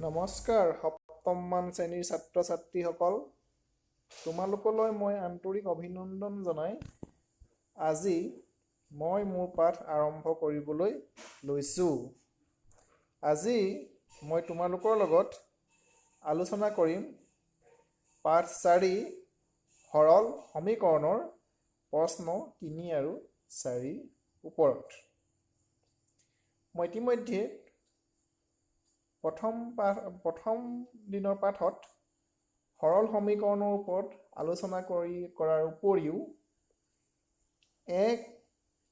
নমস্কাৰ সপ্তমমান শ্ৰেণীৰ ছাত্ৰ ছাত্ৰীসকল, তোমালোকলৈ মই আন্তৰিক অভিনন্দন জনাই আজি মই মোৰ পাঠ আৰম্ভ কৰিবলৈ লৈছোঁ। আজি মই তোমালোকৰ লগত আলোচনা কৰিম পাঠ 4 সৰল সমীকৰণৰ প্ৰশ্ন 3 আৰু 4 ওপৰত। মই ইতিমধ্যে প্ৰথম দিনৰ পাঠত সৰল সমীকৰণৰ ওপৰত আলোচনা কৰাৰ উপৰিও 1,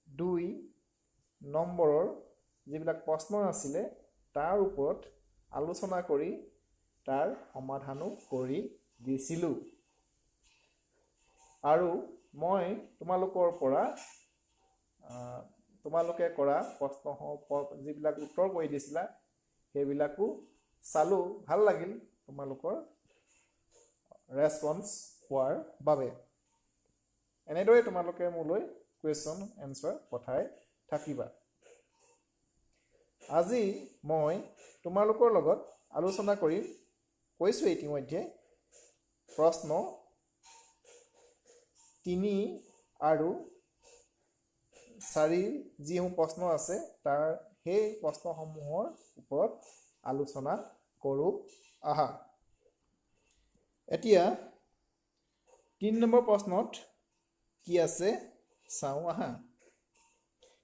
2 নম্বৰৰ যিবিলাক প্ৰশ্ন আছিলে তাৰ ওপৰত আলোচনা কৰি তাৰ সমাধানো কৰি দিছিলোঁ। আৰু মই তোমালোকৰ পৰা তোমালোকে কৰা প্ৰশ্ন যিবিলাক উত্তৰ কৰি দিছিলা সেইবিলাকো চালোঁ, ভাল লাগিল তোমালোকৰ ৰেছপন্স পোৱাৰ বাবে। এনেদৰে তোমালোকে মোলৈ কুৱেশ্যন এনচাৰ পঠাই থাকিবা। আজি মই তোমালোকৰ লগত আলোচনা কৰিম, কৈছোঁ ইতিমধ্যে, প্ৰশ্ন 3 আৰু 4 যিসমূহ প্ৰশ্ন আছে তাৰ সেই প্ৰশ্নসমূহৰ ওপৰত আলোচনা কৰোঁ আহা। এতিয়া 3 নম্বৰ প্ৰশ্নত কি আছে চাওঁ আহা।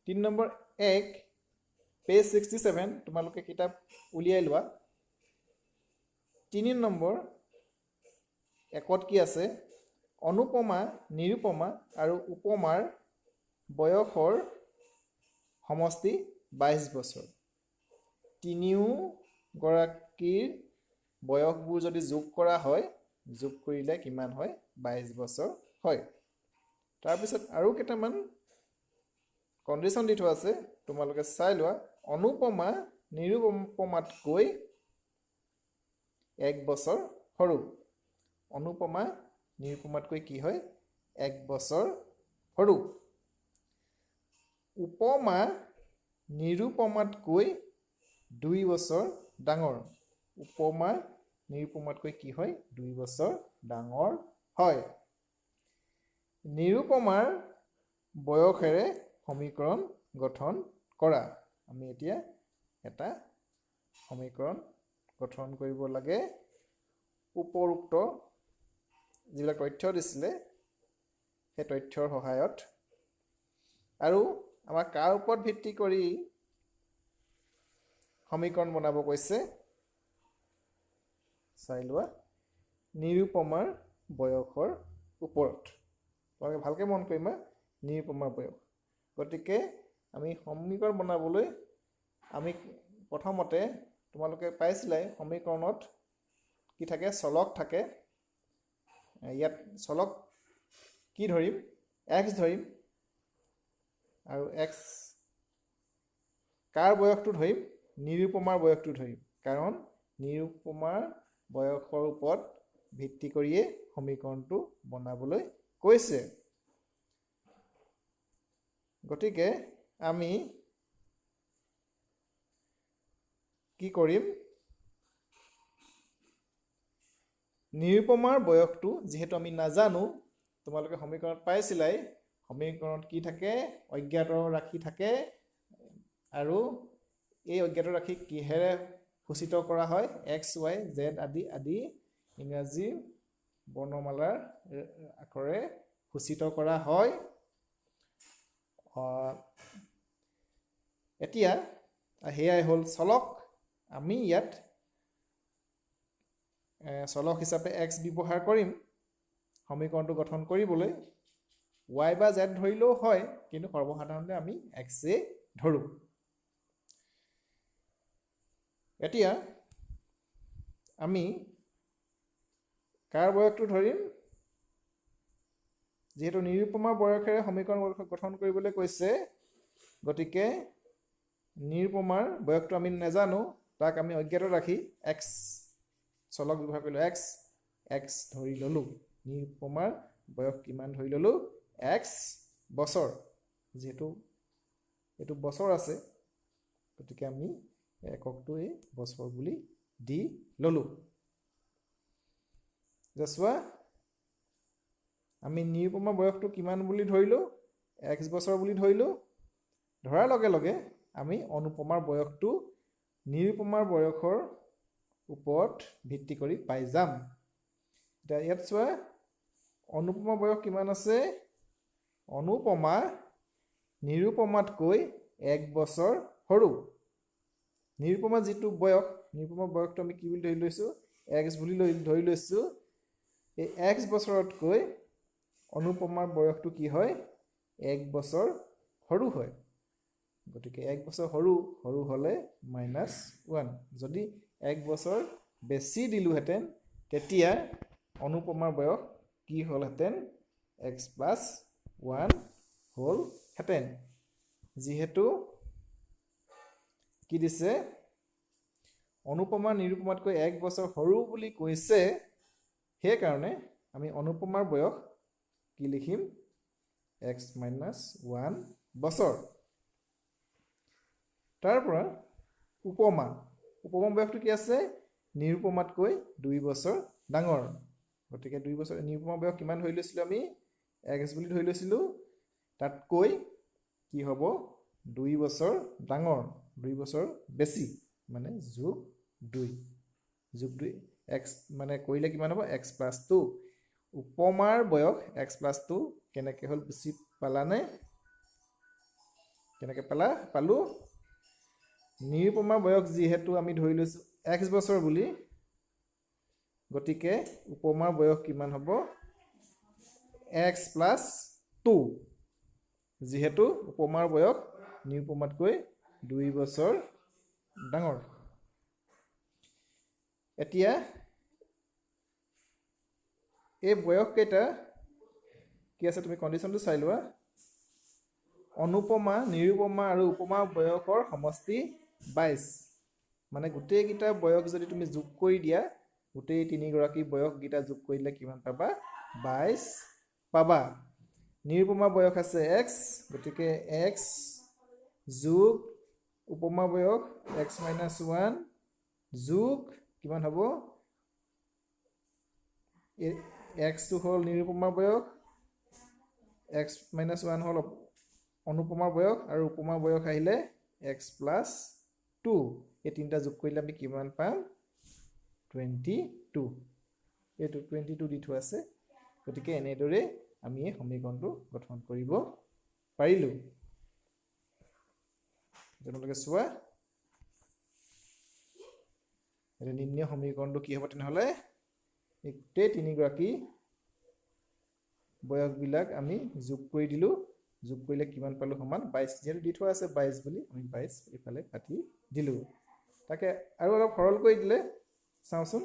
3 নম্বৰ 1 পেজ 67 তোমালোকে কিতাপ উলিয়াই লোৱা। 3 নম্বৰ 1ত কি আছে, অনুপমা, নিৰুপমা আৰু উপমাৰ বয়সৰ সমষ্টি 22 বছৰ। তিনিওগৰাকীৰ বয়সবোৰ যদি যোগ কৰা হয়, যোগ কৰিলে কিমান হয়? 22 বছৰ হয়। তাৰপিছত আৰু কেইটামান কণ্ডিশ্যন দি থোৱা আছে, তোমালোকে চাই লোৱা। অনুপমা নিৰুপমাতকৈ 1 বছৰ সৰু। অনুপমা নিৰুপমাতকৈ কি হয়? 1 বছৰ সৰু। উপমা নিৰুপমাতকৈ 2 বছৰ ডাঙৰ। উপমা নিৰুপমাতকৈ কি হয়? 2 বছৰ ডাঙৰ হয়। নিৰুপমাৰ বয়সেৰে সমীকৰণ গঠন কৰা। আমি এতিয়া এটা সমীকৰণ গঠন কৰিব লাগে। উপৰোক্ত যিবিলাক তথ্য দিছিলে সেই তথ্যৰ সহায়ত। আৰু আমাক কাৰ ওপৰত ভিত্তি কৰি সমীকৰণ বনাব কৈছে চাই লোৱা। নিৰুপমাৰ বয়সৰ ওপৰত। তোমালোকে ভালকৈ মন কৰিবা, নিৰুপমাৰ বয়স। গতিকে আমি সমীকৰণ বনাবলৈ আমি প্ৰথমতে তোমালোকে পাইছিলাই সমীকৰণত কি থাকে? চলক থাকে। ইয়াত চলক কি ধৰিম? x ধৰিম। আৰু x কাৰ বয়সটো ধৰিম? নিৰুপমাৰ বয়সটো ধৰিম। কাৰণ নিৰুপমাৰ বয়সৰ ওপৰত ভিত্তি কৰিয়ে সমীকৰণটো বনাবলৈ কৈছে। গতিকে আমি কি কৰিম? নিৰুপমাৰ বয়সটো যিহেতু আমি নাজানো, তোমালোকে সমীকৰণত পাইছিলাই, সমীকৰণত কি থাকে? অজ্ঞাত ৰাশি থাকে। আৰু এই অজ্ঞাত ৰাশিক কিহেৰে সূচিত কৰা হয়? x, y, z আদি ইংৰাজী বৰ্ণমালাৰ আখৰে সূচিত কৰা হয়। এতিয়া সেয়াই হ'ল চলক। আমি ইয়াত চলক হিচাপে x ব্যৱহাৰ কৰিম সমীকৰণটো গঠন কৰিবলৈ। y বা z ধৰিলেও হয়, কিন্তু সৰ্বসাধাৰণতে আমি x ধৰোঁ। এতিয়া আমি কাৰ বয়সটো ধৰিম? যিহেতু নিৰুপমাৰ বয়সেৰে সমীকৰণ গঠন কৰিবলৈ কৈছে, গতিকে নিৰুপমাৰ বয়সটো আমি নাজানো, তাক আমি অজ্ঞাত ৰাখি x চলক ব্যৱহাৰ কৰিলোঁ। x ধৰি ল'লোঁ। নিৰুপমাৰ বয়স কিমান ধৰি ল'লোঁ? x বছৰ। যিহেতু এইটো বছৰ আছে, গতিকে আমি এককটো এই বছৰ বুলি দি ললোঁ জছোৱা আমি নিৰুপমা বয়সটো কিমান বুলি ধৰিলোঁ x বছৰ বুলি ধৰিলোঁ ধৰাৰ লগে লগে আমি অনুপমাৰ বয়সটো নিৰুপমাৰ বয়সৰ ওপৰত ভিত্তি কৰি পাই যাম এতিয়া ইয়াত চোৱা অনুপমা বয়স কিমান আছে অনুপমা নিৰুপমাতকৈ 1 বছৰ সৰু নিৰুপমা যেটো নিৰুপমাৰ বয়সটো আমি কি বুলি ধৰি লৈছো x বুলি ধৰি লৈছো এই x বছৰতকৈ অনুপমাৰ বয়সটো কি হয় 1 বছৰ সৰু হয় গতিকে 1 বছৰ সৰু হলে -1 যদি 1 বছৰ বেছি দিলোহেতেন তেতিয়া অনুপমাৰ বয়স কি হলহেতেন x + 1 হলহেতেন যেহেতু কি দিছে অনুপমা নিৰুপমাতকৈ 1 বছৰ সৰু বুলি কৈছে সেই কাৰণে আমি অনুপমাৰ বয়স কি লিখিম x - 1 বছৰ তাৰ পৰা উপমা বয়সটো কি আছে নিৰুপমাতকৈ 2 বছৰ ডাঙৰ গতিকে 2 বছৰ নিৰুপমা বয়স কিমান ধৰি লৈছিলো আমি x বুলি ধৰি লৈছিলো তাতকৈ কি হ'ব 2 বছৰ ডাঙৰ 2 বছৰ বেছি মানে +2 x মানে কৰিলে কিমান হ'ব x + 2 উপমাৰ বয়স x + 2 কেনেকৈ হল বুজি পালানে কেনেকৈ পালো নিৰুপমাৰ বয়স যেহেতু আমি ধৰি লৈছো x বছৰ বুলি গতিকে উপমাৰ বয়স কিমান হ'ব x + 2 যেহেতু উপমাৰ বয়স নিৰুপমাতকৈ 2 বছৰ ডাঙৰ এতিয়া এই বয়স কেইটা কি আছে তুমি কন্ডিশনটো চাই লোৱা অনুপমা নিৰুপমা আৰু উপমা বয়সৰ সমষ্টি 22 মানে গোটেই গিটা বয়স যদি তুমি যোগ কৰি দিয়া গোটেই তিনি গৰাকী বয়স গিটা যোগ কৰিলে কিমান পাবা 22 পাবা নিৰুপমা বয়স আছে x গতিকে x যোগ উপমা বয়স x - 1 যোগ কিমান হ'ব x টো হল নিৰুপমাৰ বয়স x - 1 হল অনুপমাৰ বয়স আৰু উপমাৰ বয়স আহিলে x + 2 এই তিনটা যোগ কৰিলে আমি কিমান পাম 22 এইটো 22 দি থোৱা আছে গতিকে এনেদৰে আমি এই সমীকৰণটো গঠন কৰিব পাৰিলো তোমালোকে চোৱা এই নিৰ্ণয় সমীকৰণটো কি হ'ব তেনেহলে গোটেই তিনি গৰাকী বয়স বিলাক আমি যোগ কৰি দিলো যোগ কৰিলে কিমান পালো সমান 22 যেন দি থোৱা আছে 22 বুলি আমি 22 ইফালে কাটি দিলো তাকে আৰু অলপ সৰল কৰি দিলে চাওচোন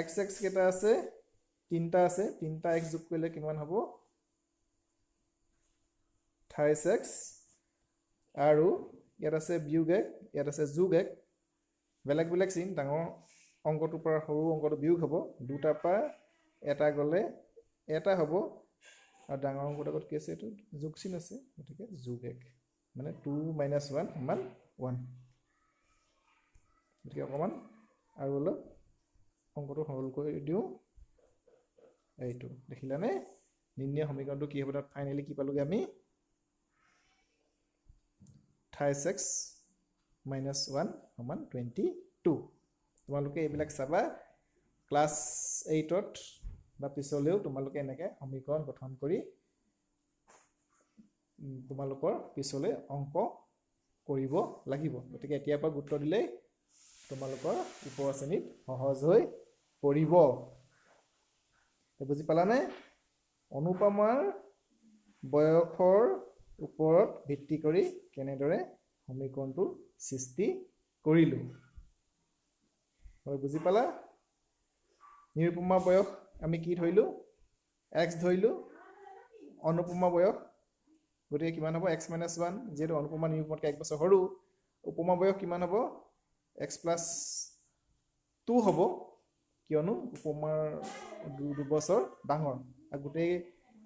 x কেটা আছে তিনটা আছে তিনটা x যোগ কৰিলে কিমান হ'ব 28x আৰু ইয়াত আছে বিয়োগ x ইয়াত আছে যোগ x বেলেগ বেলেগ চিন ডাঙৰ অংকটোৰ পৰা সৰু অংকটো বিয়োগ হ'ব দুটাৰ পৰা এটা গলে এটা হ'ব আৰু ডাঙৰ অংকটোৰ আগত কি আছে এইটো যোগ চিন আছে গতিকে যোগ x মানে 2 - 1 = 1 গতিকে অকমান আৰু অলপ অংকটো সৰল কৰি দিওঁ এইটো দেখিলানে নিৰ্ণয় সমীকৰণটো কি হ'ব তাত ফাইনালি কি পালোগে আমি 28x - 1 = 22 তোমালোকে এইবিলাক চাবা ক্লাস 8ত বা পিছলেও তোমালোকে এনেকে সমীকৰণ গঠন কৰি তোমালোকৰ পিছলে অংক কৰিব লাগিব গতিকে এতিয়াৰ পৰা গুৰুত্ব দিলে তোমালোকৰ ওপৰ শ্ৰেণীত সহজ হৈ পৰিব বুজি পালানে অনুপমাৰ বয়সৰ ওপৰত ভিত্তি কৰি কেনেদৰে সমীকৰণটো সৃষ্টি কৰিলো বুজি পালা নিৰুপমা বয়স আমি কি ধৰিলো x ধৰিলো অনুপমা বয়স গতিকে কিমান হ'ব x - 1 যেটো অনুপমা নিৰুপমাতকৈ 1 বছৰ সৰু উপমা বয়স কিমান হ'ব x + 2 হ'ব কিয়নো উপমাৰ 2 বছৰ ডাঙৰ আৰু গোটেই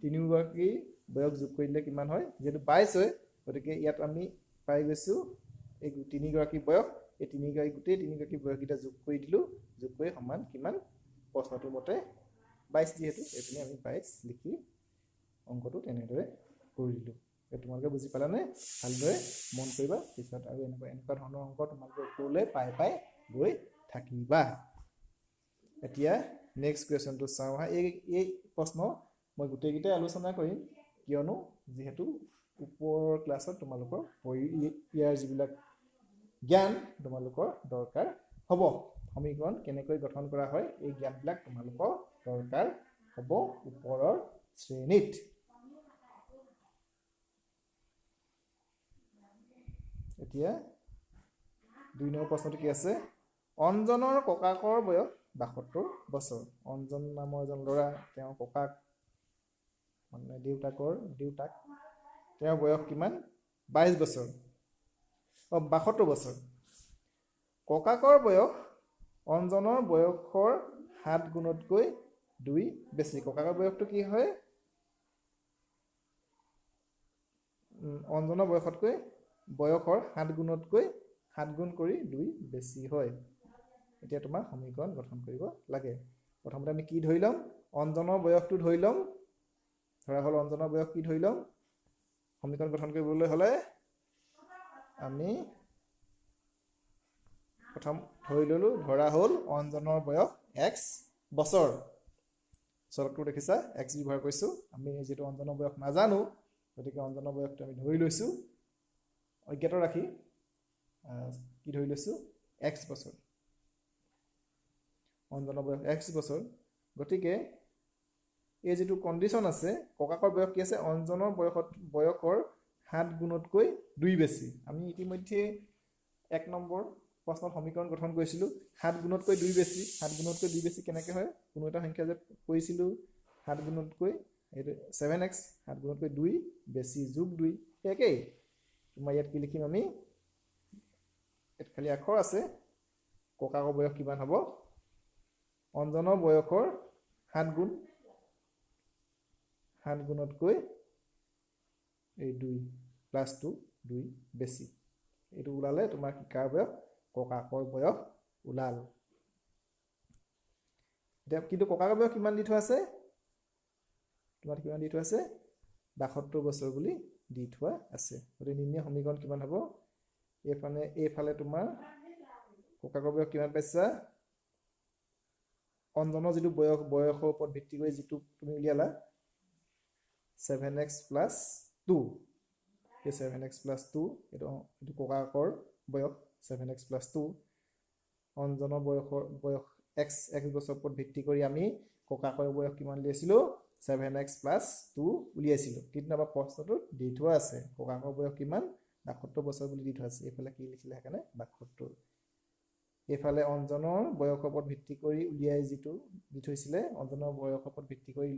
তিনিগৰাকী বয়স যোগ কৰিলে কিমান হয় যেটো 22 হয় গতিকে ইয়াত আমি পাই গৈছো এই তিনিগৰাকী বয়স এই গোটেই তিনিগৰাকী বয়সকেইটা যোগ কৰি দিলোঁ, যোগ কৰি সমান কিমান প্ৰশ্নটোৰ মতে 22 যিহেতু এইপিনে আমি 22 লিখি অংকটো তেনেদৰে কৰিলোঁ। তোমালোকে বুজি পালানে? ভালদৰে মন কৰিবা, পিছত আৰু এনেকুৱা ধৰণৰ অংক তোমালোকে ওপৰলৈ পাই গৈ থাকিবা। এতিয়া নেক্সট কুৱেশ্যনটো চাওঁ আহা। এই প্ৰশ্ন মই গোটেইকেইটাই আলোচনা কৰিম, কিয়নো যিহেতু ওপৰৰ ক্লাছত তোমালোকৰ ইয়াৰ যিবিলাক জ্ঞান তোমালোকৰ দৰকাৰ হ'ব। সমীকৰণ কেনেকৈ গঠন কৰা হয় এই জ্ঞানবিলাক তোমালোকৰ দৰকাৰ হ'ব ওপৰৰ শ্ৰেণীত। এতিয়া 2 নম্বৰ প্ৰশ্নটো কি আছে? অঞ্জনৰ ককাকৰ বয়স 72 বছৰ। অঞ্জন নামৰ এজন ল'ৰা, তেওঁৰ ককাক মানে দেউতাক, তেওঁৰ বয়স কিমান? 22 বছৰ। 72 বছৰ। ককাকৰ বয়স অঞ্জনৰ বয়সৰ 7 গুণতকৈ 2 বেছি। ককাকৰ বয়সটো কি হয়? অঞ্জনৰ বয়সৰ 7 গুণতকৈ 7 গুণ কৰি 2 বেছি হয়। এতিয়া তোমাৰ সমীকৰণ গঠন কৰিব লাগে। প্ৰথমতে আমি কি ধৰি ল'ম? অঞ্জনৰ বয়সটো ধৰি ল'ম। ধৰা হ'ল অঞ্জনৰ বয়স কি ধৰি ল'ম? সমীকৰণ গঠন কৰিবলৈ হ'লে আমি প্ৰথম ধৰি ল'লোঁ, ধৰা হ'ল অঞ্জনৰ বয়স x বছৰ। চলকটো দেখিছা, x ব্যৱহাৰ কৰিছোঁ। আমি যিহেতু অঞ্জনৰ বয়স নাজানো, গতিকে অঞ্জনৰ বয়সটো আমি ধৰি লৈছোঁ অজ্ঞাত ৰাখি। কি ধৰি লৈছোঁ? x বছৰ। অঞ্জনৰ বয়স x বছৰ। গতিকে এই যিটো কণ্ডিশ্যন আছে, ককাকৰ বয়স কি আছে? অঞ্জনৰ বয়সৰ 7 গুণতকৈ 2 বেছি। আমি ইতিমধ্যে 1 নম্বৰ প্ৰশ্নত সমীকৰণ গঠন কৰিছিলোঁ। 7 গুণতকৈ 2 বেছি। 7 গুণতকৈ 2 বেছি কেনেকৈ হয়? কোনো এটা সংখ্যা যে কৰিছিলোঁ 7 গুণতকৈ, এইটো 7x, 7 গুণতকৈ 2 বেছি যোগ 2 একেই। তোমাৰ ইয়াত কি লিখিম আমি? ইয়াত খালি আখৰ আছে। ককাকৰ বয়স কিমান হ'ব? অঞ্জনৰ বয়সৰ 7 গুণ, 7 গুণতকৈ এই 2 প্লাছ 2 বেছি। এইটো ওলালে তোমাৰ কাৰ বয়স? ককাকৰ বয়স ওলাল। এতিয়া কিন্তু ককাকৰ বয়স কিমান দি থোৱা আছে? তোমাৰ কিমান দি থোৱা আছে? 72 বছৰ বুলি দি থোৱা আছে। গতিকে নিম্ন সমীকৰণ কিমান হ'ব? এইফালে তোমাৰ ককাকৰ বয়স কিমান পাইছা? অঞ্জনৰ যিটো বয়সৰ ওপৰত ভিত্তি কৰি যিটো তুমি উলিয়ালা 7x প্লাছ 2, এই 7x প্লাছ 2 এইটো ককাকৰ বয়স 7x প্লাছ 2। অঞ্জনৰ বয়স x বছৰৰ ওপৰত ভিত্তি কৰি আমি ককাকৰ বয়স কিমান উলিয়াইছিলোঁ? 7x প্লাছ 2 উলিয়াইছিলোঁ। কিন্তু আমাৰ প্ৰশ্নটোত দি থোৱা আছে ককাকৰ বয়স কিমান? 72 বছৰ বুলি দি থোৱা আছে। এইফালে কি লিখিলে সেইকাৰণে 72। এইফালে অঞ্জনৰ বয়সৰ ওপৰত ভিত্তি কৰি উলিয়াই যিটো দি থৈছিলে, অঞ্জনৰ বয়সৰ ওপৰত ভিত্তি কৰি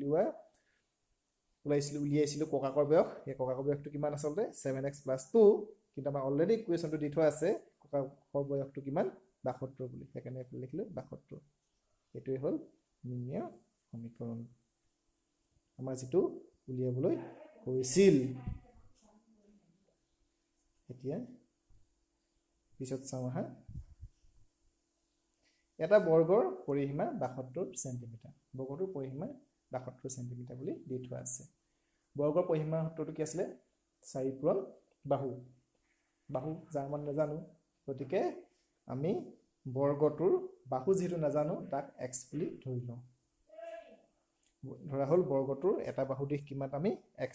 উলিয়াইছিলোঁ ককাকৰ বয়স। সেই ককাকৰ বয়সটো কিমান আচলতে? 7x plus 2। কিন্তু আমাৰ অলৰেডি কুৱেশ্যনটো দি থোৱা আছে ককাকৰ বয়সটো কিমান? 72 বুলি। সেইকাৰণে এইফালে লিখিলোঁ 72। এইটোৱে হ'ল নিম্ন সমীকৰণ আমাৰ যিটো উলিয়াবলৈ কৈছিল। এতিয়া পিছত চাওঁ আহা। এটা বৰ্গৰ পৰিসীমা 72 চেণ্টিমিটাৰ। বৰ্গটোৰ পৰিসীমা 72 চেণ্টিমিটাৰ বুলি দি থোৱা আছে। বৰ্গৰ পৰিসীমা সূত্ৰটো কি আছিলে? 4 পূৰণ বাহু। বাহু যাৰ মান নাজানো, গতিকে আমি বৰ্গটোৰ বাহু যিহেতু নাজানো তাক x বুলি ধৰি লওঁ। ধৰা হ'ল বৰ্গটোৰ এটা বাহু দিশ কিমান? আমি x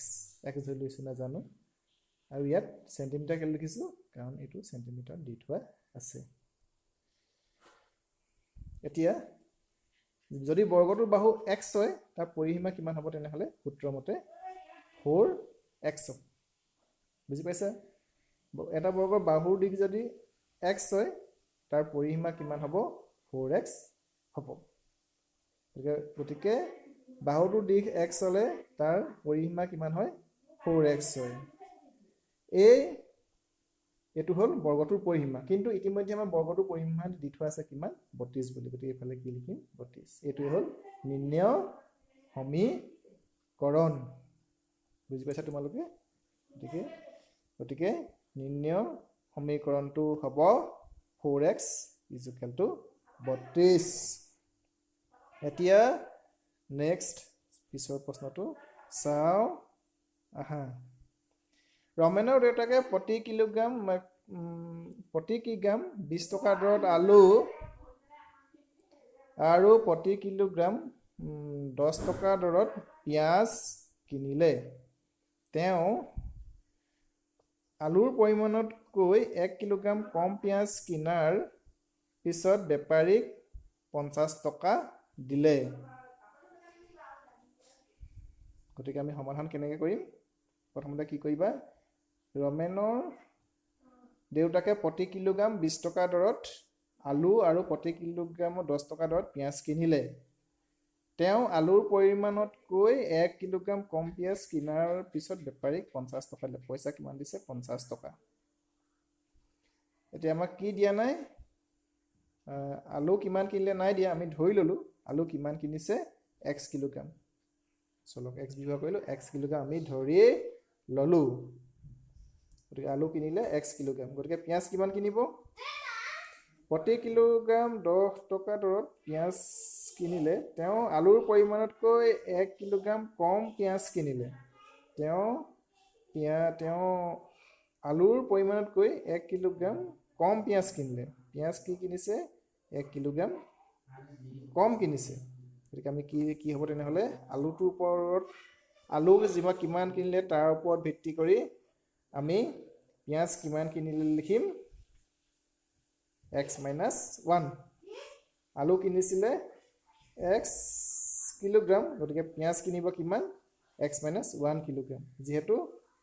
ধৰি লৈছোঁ, নাজানো। আৰু ইয়াত চেণ্টিমিটাৰ কেলৈ লিখিছোঁ? কাৰণ এইটো চেণ্টিমিটাৰ দি থোৱা আছে। এতিয়া যদি বৰ্গটোৰ বাহু x হয়, তাৰ পৰিসীমা কিমান হ'ব তেনেহ'লে? সূত্ৰ মতে 4x হ'ব। বুজি পাইছা? এটা বৰ্গৰ বাহুৰ দিশ যদি x হয়, তাৰ পৰিসীমা কিমান হ'ব? 4x হ'ব। গতিকে বাহুটোৰ দিশ x হ'লে তাৰ পৰিসীমা কিমান হয়? 4x হয়। এইটো হ'ল বৰ্গটোৰ পৰিসীমা। কিন্তু ইতিমধ্যে আমাৰ বৰ্গটোৰ পৰিসীমা দি থোৱা আছে কিমান? 32 বুলি। গতিকে এইফালে কি লিখিম? 32। এইটোৱে হ'ল নিম্ন সমীকৰণ। বুজি পাইছা তোমালোকে? গতিকে নিম্ন সমীকৰণটো হ'ব 4x is equal to 32 এতিয়া নেক্সট পিছৰ প্ৰশ্নটো চাও আহা ৰমেনৰ দেউতাকে প্ৰতি কিলোগ্ৰাম 20 টকা দৰত আলু আৰু প্ৰতি কিলোগ্ৰাম 10 টকা দৰত পিয়াজ কিনিলে তেওঁ আলুৰ পৰিমাণতকৈ 1 কিলোগ্ৰাম কম পিয়াজ কিনাৰ পিছত বেপাৰীক 50 টকা দিলে গতিকে আমি সমাধান কেনেকৈ কৰিম প্ৰথমতে কি কৰিবা ৰমেনৰ দেউতাকে প্ৰতি কিলোগ্ৰাম 20 টকা দৰত আলু আৰু প্ৰতি কিলোগ্ৰাম 10 টকা দৰত পিয়াজ কিনিলে তেওঁ আলুৰ পৰিমাণতকৈ 1 কিলোগ্ৰাম কম পিয়াজ কিনাৰ পিছত বেপাৰীক 50 টকা দিলে পইচা কিমান দিছে 50 টকা এতিয়া আমাক কি দিয়া নাই আলু কিমান কিনিলে নাই দিয়া আমি ধৰি ললো আলু কিমান কিনিছে x কিলোগ্ৰাম চলক x বিভাগ কৰিলো x কিলোগ্ৰাম আমি ধৰি ললো গতিকে আলু কিনিলে x কিলোগ্ৰাম গতিকে পিয়াজ কিমান কিনিব প্ৰতি কিলোগ্ৰাম 10 টকা দৰত পিয়াজ কিনিলে তেওঁ আলুৰ পৰিমাণতকৈ 1 কিলোগ্ৰাম কম পিয়াজ কিনিলে তেওঁ আলুৰ পৰিমাণতকৈ 1 কিলোগ্ৰাম কম পিয়াজ কিনিলে পিয়াজ কি কিনিছে 1 কিলোগ্ৰাম কম কিনিছে গতিকে আমি কি হ'ব তেনেহ'লে আলুটোৰ ওপৰত আলু যিমান কিমান কিনিলে তাৰ ওপৰত ভিত্তি কৰি আমি পিয়াজ কিমান কিনিলে লিখিম x - 1 আলু কিনিছিলে x কিলোগ্ৰাম গতিকে পিয়াজ কিনিব কিমান x - 1 কিলোগ্ৰাম যেহেতু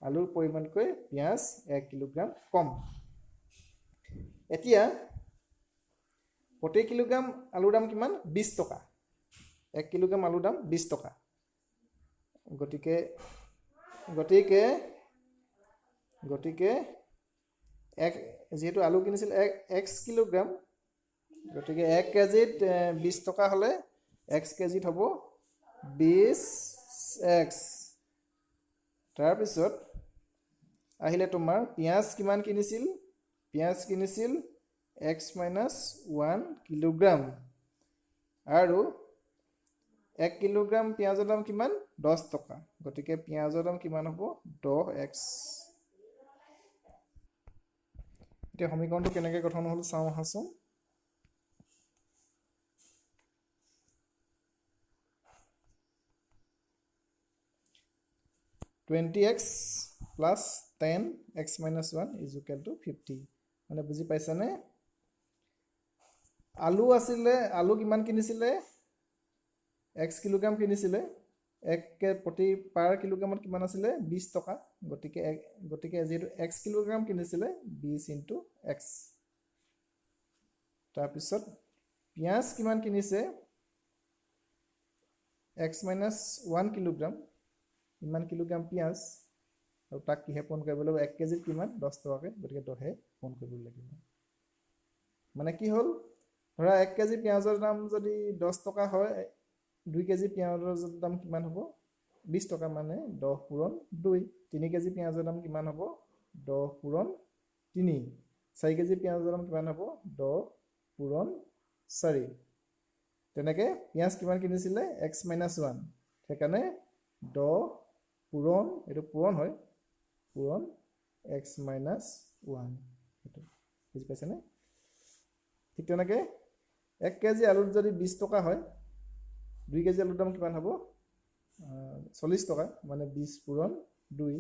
আলুৰ পৰিমাণকৈ পিয়াজ 1 কিলোগ্ৰাম কম এতিয়া প্ৰতি কিলোগ্ৰাম আলুৰ দাম কিমান 20 টকা 1 কিলোগ্ৰাম আলুৰ দাম 20 টকা গতিকে যেহেতু আলু কিনিছিল x কিলোগ্ৰাম গতিকে 1 কেজিত 20 টকা হলে x কেজিত হ'ব 20x তাৰ পিছত আহিলে তোমাৰ পিয়াজ কিমান কিনিছিল পিয়াজ কিনিছিল x - 1 কিলোগ্ৰাম আৰু 1 কিলোগ্ৰাম পিয়াজৰ দাম কিমান 10 টকা গতিকে পিয়াজৰ দাম কিমান হ'ব 10x এতিয়া সমীকৰণটো কেনেকৈ গঠন হ'ল চাওঁ আহাচোন (20x plus 10x minus 1 is equal to 50) মানে বুজি পাইছানে আলু আছিলে আলু কিমান কিনিছিলে x কিলোগ্ৰাম কিনিছিলে প্ৰতি পাৰ কিলোগ্ৰামত কিমান আছিলে 20 টকা গতিকে যেহেতু x কিলোগ্ৰাম কিনিছিলে 20 * x তাৰ পিছত পিয়াজ কিমান কিনিছে x - 1 কিলোগ্ৰাম ইমান কিলোগ্ৰাম পিয়াজ আৰু তাক কিহে পূৰণ কৰিব লাগিব 1 কেজিত কিমান 10 টকাকৈ গতিকে 10 হে পূৰণ কৰিব লাগিব মানে কি হ'ল ধৰা 1 কেজি পিয়াজৰ দাম যদি 10 টকা হয় 2 কেজি পিয়াজৰ দাম কিমান হ'ব 20 টকা মানে 10 পূৰণ 2 3 কেজি পিয়াজৰ দাম কিমান হ'ব 10 পূৰণ 3 4 কেজি পিয়াজৰ দাম কিমান হ'ব 10 পূৰণ 4 তেনেকৈ পিয়াজ কিমান কিনিছিলে x - 1 সেইকাৰণে 10 পূৰণ এইটো পূৰণ হয় পূৰণ x - 1 এইটো বুজি পাইছেনে ঠিক তেনেকৈ 1 কেজি আলুত যদি 20 টকা হয় 2 কেজি আলুৰ দাম কিমান হ'ব 40 টকা মানে 20 পূৰণ 2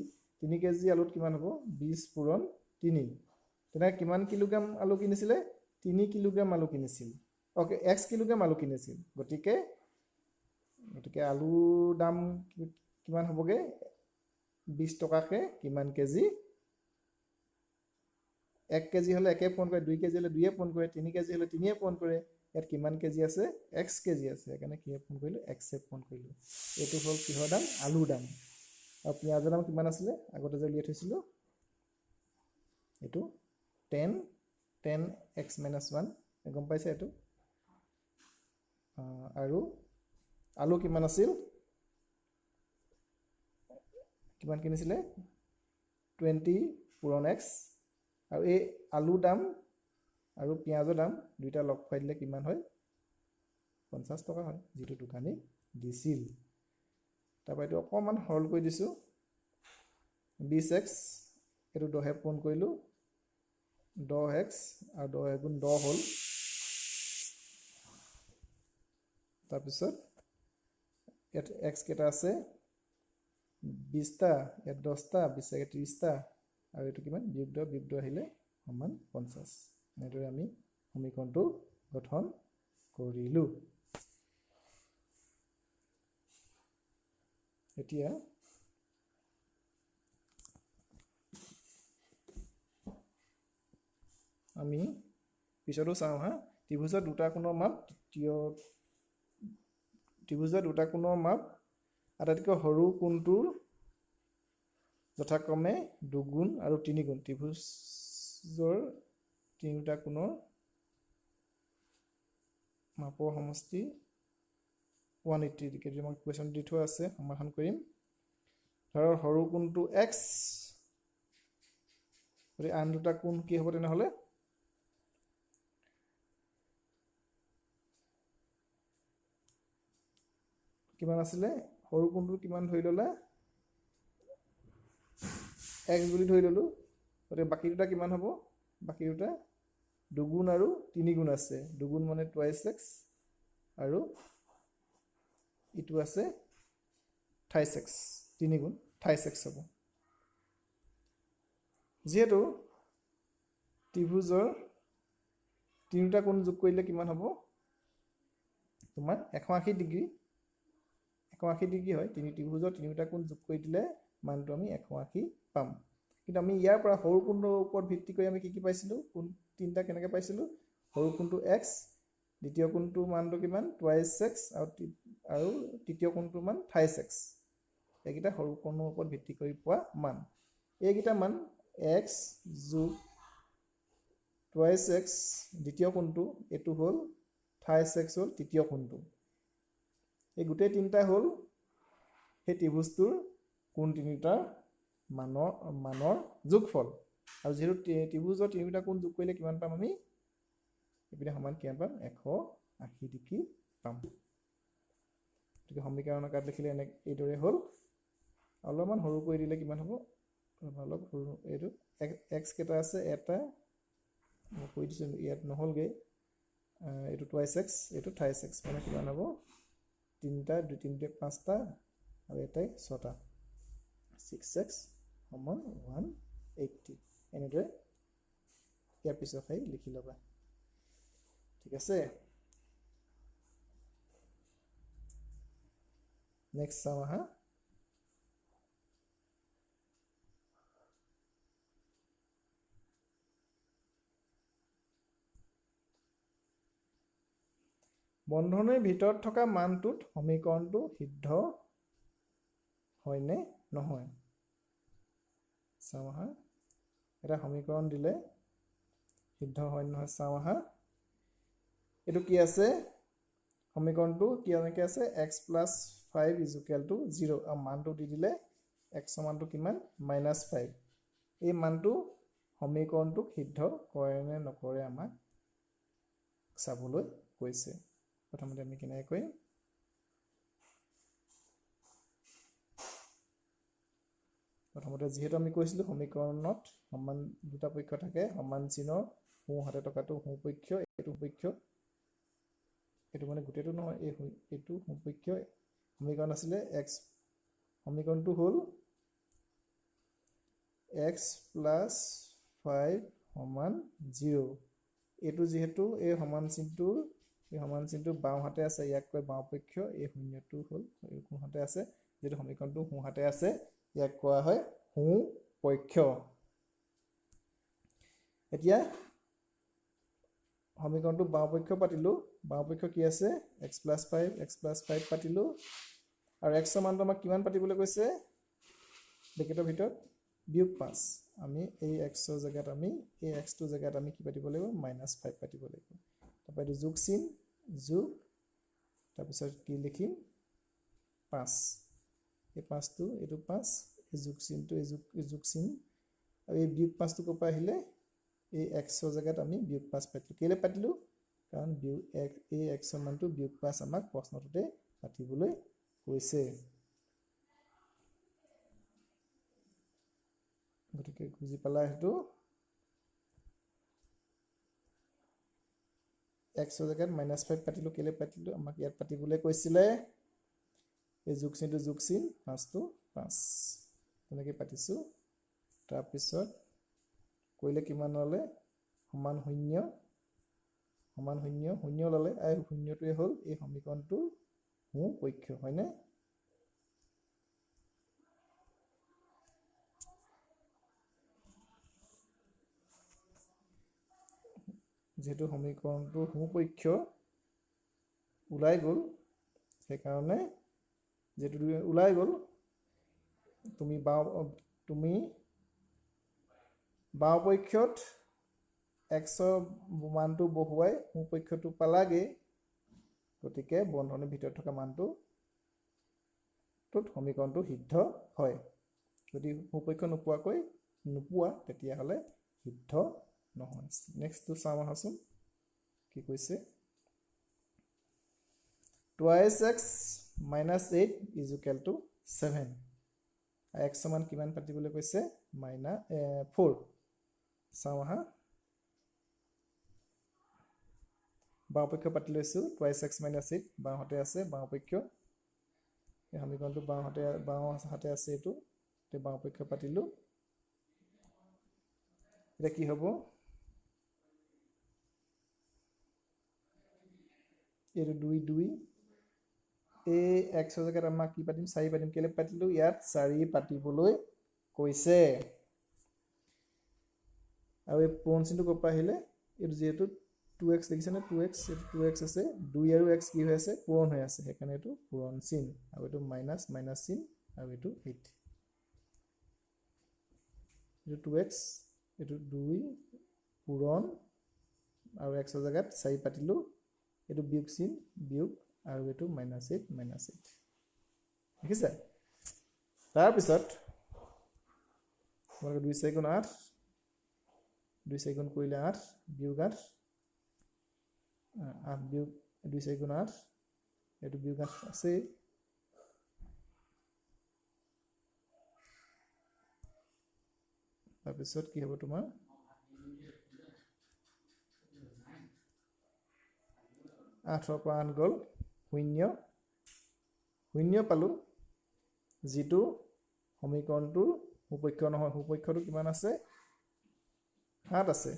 3 কেজি আলুত কিমান হ'ব 20 পূৰণ 3 তেনেকৈ কিমান কিলোগ্ৰাম আলু কিনিছিলে 3 কিলোগ্ৰাম আলু কিনিছিল ওকে x কিলোগ্ৰাম আলু কিনিছিল গতিকে আলুৰ দাম কিমান হ'বগে 20 টকাকে কিমান কেজি 1 কেজি হলে 1 পূৰণ কৰে 2 কেজি হলে 2 পূৰণ কৰে 3 কেজি হলে 3 পূৰণ কৰে ইয়াত কিমান কেজি আছে x কেজি আছে সেইকাৰণে কি পূৰণ কৰিলো x পূৰণ কৰিলো এইটো হ'ল কিহৰ দাম আলুৰ দাম আৰু পিয়াজৰ দাম কিমান আছিলে আগতে যে লিখি থৈছিলো এইটো 10x - 1 গম পাইছে এইটো আৰু আলু কিমান আছিল কিমান কিনিছিলে 20 পূৰণ x আৰু এই আলু দাম আৰু পিঁয়াজৰ দাম দুইটা লগ খুৱাই দিলে কিমান হয় 50 টকা হয় যিটো দোকানী দিছিল তাৰপৰা এইটো অকণমান সৰল কৰি দিছোঁ 20x এইটো 10 পূৰণ কৰিলোঁ 10x আৰু 10 গুণ 10 হ'ল তাৰপিছত ইয়াত x কেইটা আছে 20টা ইয়াত 10টা 20 30টা আৰু এইটো কিমান বিয়োগ আহিলে সমান 50 এনেদৰে আমি সমীকৰণটো গঠন কৰিলোঁ এতিয়া আমি পিছতো চাওঁ হা ত্ৰিভুজৰ দুটা কোণৰ মাপ ত্ৰিভুজৰ দুটা কোণৰ মাপ আটাইতকৈ সৰু কোণটোৰ যথাক্ৰমে 2 গুণ আৰু 3 গুণ ত্ৰিভুজৰ তিনিটা কোণৰ মাপৰ সমষ্টি 180 ডিগ্ৰী আমাক কুৱেশ্যন দি থোৱা আছে সমাধান কৰিম ধৰ সৰু কোণটো x গতিকে আন দুটা কোণ কি হ'ব তেনেহ'লে কিমান আছিলে সৰু কোণটো কিমান ধৰি ল'লা x বুলি ধৰি ল'লো গতিকে বাকী দুটা কিমান হ'ব বাকী দুটা 2 গুণ আৰু 3 গুণ আছে 2 গুণ মানে twice x আৰু ইটো আছে thrice x 3 গুণ thrice x হ'ব যেহেতু ত্ৰিভুজৰ তিনিটা কোণ যোগ কৰিলে কিমান হ'ব তোমাৰ 180 ডিগ্ৰী 180 ডিগ্ৰী হয় ত্ৰিভুজৰ তিনিটা কোণ যোগ কৰি দিলে মানটো আমি 180 পাম কিন্তু আমি ইয়াৰ পৰা সৰু কোণৰ ওপৰত ভিত্তি কৰি আমি কি পাইছিলোঁ কোণ তিনিটা কেনেকৈ পাইছিলোঁ সৰু কোণটো x দ্বিতীয় কোণটোৰ মানটো কিমান twice x আৰু তৃতীয় কোণটোৰ মান thrice x এইকেইটা সৰু কোণৰ ওপৰত ভিত্তি কৰি পোৱা মান এইকেইটা মান x যোগ twice x দ্বিতীয় কোণটো এইটো হ'ল thrice x হ'ল তৃতীয় কোণটো এই গোটেই তিনিটা হ'ল সেই ত্ৰিভুজটোৰ কোণ তিনিটাৰ মানৰ যোগফল আৰু যেহেতু ত্ৰিভুজৰ তিনিটা কোণ যোগ কৰিলে কিমান পাম আমি এইপিনে সমান কিমান পাম 180 ডিগ্ৰী পাম গতিকে সমীকৰণ আকাৰত লিখিলে এইদৰে হ'ল অলপমান সৰু কৰি দিলে কিমান হ'ব অলপ সৰু এইটো x কেইটা আছে এটা মই কৈ দিছোঁ ইয়াত নহ'লগৈ এইটো twice x এইটো thrice x মানে কিমান হ'ব তিনিটা 2 3 5টা আৰু এটাই 6টা 6x সমান 180 এনেদৰে ইয়াৰ পিছৰ খাই লিখি ল'বা ঠিক আছে নেক্সট চাওঁ আহা বন্ধনীৰ ভিতৰত থকা মানটোত সমীকৰণটো সিদ্ধ হয়নে নহয় চাওঁ আহা এটা সমীকৰণ দিলে সিদ্ধ হয় নহয় চাওঁ আহা এইটো কি আছে সমীকৰণটো কি এনেকৈ আছে x + 5 = 0 আৰু মানটো দি দিলে x মানটো কিমান -5 এই মানটো সমীকৰণটোক সিদ্ধ কৰে নে নকৰে আমাক চাবলৈ কৈছে প্ৰথমতে আমি কেনেকৈ কৰিম প্ৰথমতে যেহেতু আমি কৈছিলোঁ সমীকৰণত সমান দুটা পক্ষ থাকে সমান চিহ্নৰ সোঁ হাতে থকাটো সোঁপক্ষ এইটো পক্ষ এইটো মানে গোটেইটো নহয় এইটো সোঁপক্ষ সমীকৰণ আছিলে x সমীকৰণটো হ'ল x + 5 = 0 এইটো যেহেতু এই সমান চিহ্নটো বাওঁ হাতে আছে ইয়াক কয় বাওঁ পক্ষ এই শূন্যটো হ'ল এই সোঁ হাতে আছে যেহেতু সমীকৰণটো সোঁ হাতে আছে ইয়াক কোৱা হয় সোঁ পক্ষ এতিয়া সমীকৰণটো বাওঁ পক্ষ পাতিলোঁ বাওঁ পক্ষ কি আছে x + 5 পাতিলোঁ আৰু x ৰ মানটো আমাক কিমান পাতিবলৈ কৈছে ব্ৰেকেটৰ ভিতৰত বিয়োগ 5 আমি এই x ৰ জেগাত আমি এই x টোৰ জেগাত আমি কি পাতিব লাগিব -5 পাতিব লাগিব তাৰপৰা এইটো যোগ চিন যোগ তাৰপিছত কি লিখিম 5 এই 5টো এইটো 5 এই যোগ চিনটো এই যোগ চিন আৰু এই বিয়োগ 5টো ক'ৰ পৰা আহিলে এই এক্সৰ জেগাত আমি বিয়োগ 5 পাতিলোঁ কেলে পাতিলোঁ কাৰণ এই এক্সৰ মানটো বিয়োগ 5 আমাক প্ৰশ্নটোতে পাতিবলৈ কৈছে গতিকে বুজি পালা হেতু এক্সৰ জেগাত -5 পাতিলোঁ কেলে পাতিলোঁ আমাক ইয়াত পাতিবলৈ কৈছিলে এই যোগ চিনটো যোগ চিন 5 টো 5 তেনেকৈ পাতিছোঁ তাৰ পিছত কৰিলে কিমান হ'লে সমান শূন্য ল'লে আৰু শূন্যটোৱে হ'ল এই সমীকৰণটোৰ সোঁ পক্ষ হয়নে যেহেতু সমীকৰণটোৰ সোঁ পক্ষ ওলাই গ'ল সেইকাৰণে যেহেতু ওলাই গ'ল তুমি বাওঁ পক্ষত এক্সৰ মানটো বহুৱাই সোঁ পক্ষটো পালাগে গতিকে বন্ধনীৰ ভিতৰত থকা মানটো সমীকৰণটো সিদ্ধ হয় যদি সোঁ পক্ষ নোপোৱা তেতিয়াহ'লে সিদ্ধ নহয় নেক্সটটো চাওঁ আহাচোন কি কৈছে 2x - 8 = 7 x সমান কিমান পাতিবলৈ কৈছে -4 চাওঁ আহা বাওঁপক্ষ পাতি লৈছোঁ 2x - 8 বাওঁহাতে আছে বাওঁপক্ষ এই সমীকৰণটো বাওঁহাতে আছে এইটো বাওঁপক্ষ পাতিলোঁ এতিয়া কি হ'ব এইটো 2 এই এক্সৰ জেগাত আমাক কি পাতিম 4 পাতিম কেলে পাতিলোঁ ইয়াত 4 পাতিবলৈ কৈছে আৰু এই পূৰণ চিনটো ক'ৰ পৰা আহিলে এইটো যিহেতু 2x দেখিছেনে 2x এইটো 2x আছে 2 আৰু x কি হৈ আছে পূৰণ হৈ আছে সেইকাৰণে এইটো পূৰণ চিন আৰু এইটো মাইনাছ চিন আৰু এইটো 8 এইটো 2x এইটো 2 পূৰণ আৰু x ৰ জেগাত 4 পাতিলোঁ এইটো বিয়োগ চিন বিয়োগ আৰু এইটো -8 দেখিছে তাৰপিছত তোমালোকে 2 4 8 2 4 কৰিলে 8 বিয়োগ 8 বিয়োগ 2 4 8 এইটো বিয়োগ 8 আছে তাৰপিছত কি হ'ব তোমাৰ 8 পৰা 8 গ'ল 0 পালোঁ যিটো সমীকৰণটোৰ সুপক্ষ নহয় সুপক্ষটো কিমান আছে 7 আছে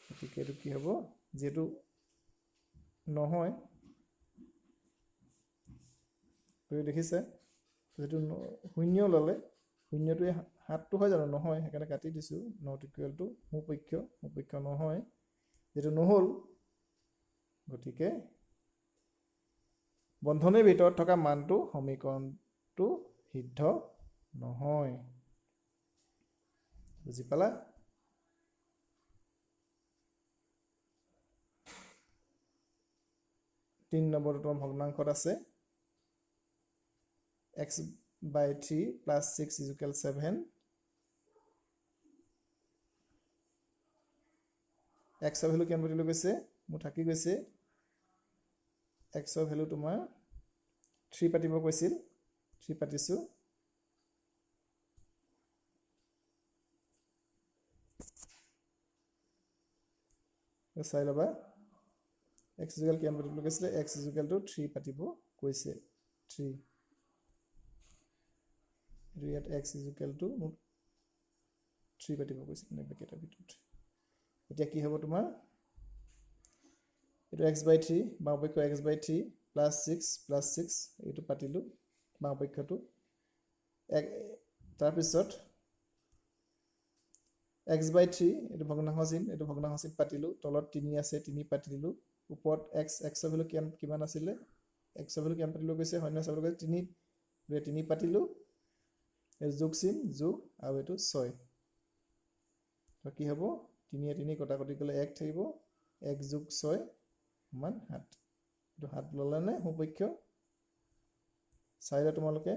গতিকে এইটো কি হ'ব যেটো নহয় তুমি দেখিছে যেটো 0 ল'লে 0টোৱে 7টো হয় জানো নহয় সেইকাৰণে কাটি দিছো নট ইকুৱেল টু সুপক্ষ নহয় যেটো নহল গতিকে বন্ধনীৰ ভিতৰত থকা মানটো সমীকৰণটো সিদ্ধ নহয় বুজি পালা 3 নম্বৰটো তোমাৰ ভগ্নাংশত আছে x/3 + 6 = 7 x ৰ ভ্যালু কিমান পাতিলৈ গৈছে মোৰ থাকি গৈছে x ৰ ভ্যালু তোমাৰ 3 পাতিব কৈছিল 3 পাতিছো চাই লবা x = কিমান পাতিবলৈ কৈছিলে x = 3 পাতিব কৈছে 3 ইয়াত x = 3 পাতিব কৈছে মানে ব্ৰেকেটৰ ভিতৰত এতিয়া কি হ'ব তোমাৰ এটো x/3 বাওঁপক্ষ x/3 + 6 + 6 এটো পাতিলো বাওঁপক্ষটো তাৰ পিছত x/3 এটো ভগ্নাংশ চিন পাতিলো তলত 3 আছে 3 পাতিলো ওপৰত x ৰ ভ্যালু কিমান আছিল x ৰ ভ্যালু কিমান পাতিলৈ গৈছে হয় না চাবলৈ 3 পাতিলো এই যোগ চিন যোগ আৰু এটো 6 তো কি হ'ব 3 3 কটাকটি গলে 1 থাকিব 1 + 6 = 7 এটো 7 ললা নে সুপক্ষ চাইলে তোমালোকে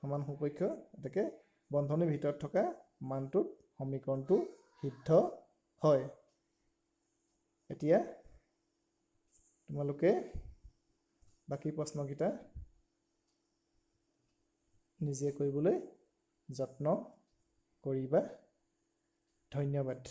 সমান সুপক্ষ এটাকে বন্ধনীৰ ভিতৰত থকা মানটোত সমীকৰণটো সিদ্ধ হয়। এতিয়া তোমালোকে বাকি প্ৰশ্নকেইটা নিজে কৰিবলৈ যত্ন কৰিবা। ধন্যবাদ।